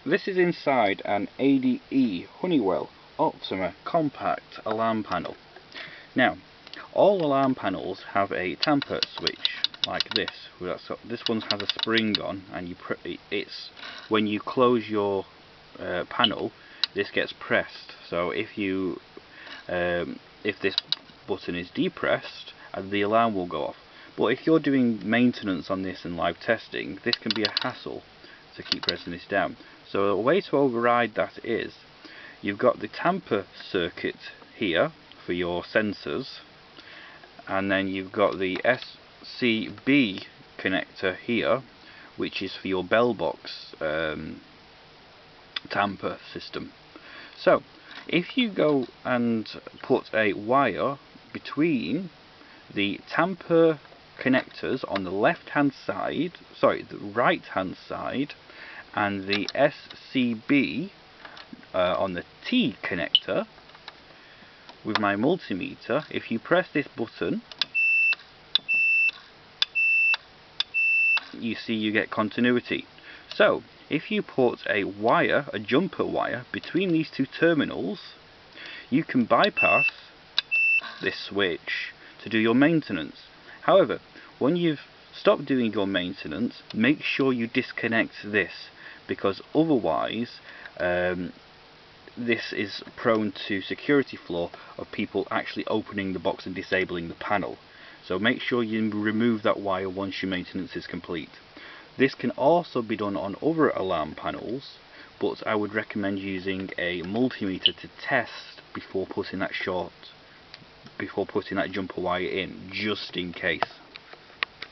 This is inside an ADE Honeywell Optima compact alarm panel. Now, all alarm panels have a tamper switch like this. This one has a spring on, and it's when you close your panel, this gets pressed. So if this button is depressed, the alarm will go off. But if you're doing maintenance on this and live testing, this can be a hassle to keep pressing this down. So a way to override that is, you've got the tamper circuit here for your sensors, and then you've got the SCB connector here, which is for your bell box tamper system. So if you go and put a wire between the tamper connectors on the right hand side, and the SCB on the T connector, with my multimeter, if you press this button, you see you get continuity. So if you put a jumper wire between these two terminals, you can bypass this switch to do your maintenance. However, when you've stopped doing your maintenance, make sure you disconnect this, because otherwise this is prone to security flaw of people actually opening the box and disabling the panel. So make sure you remove that wire once your maintenance is complete. This can also be done on other alarm panels, but I would recommend using a multimeter to test before putting that jumper wire in, just in case.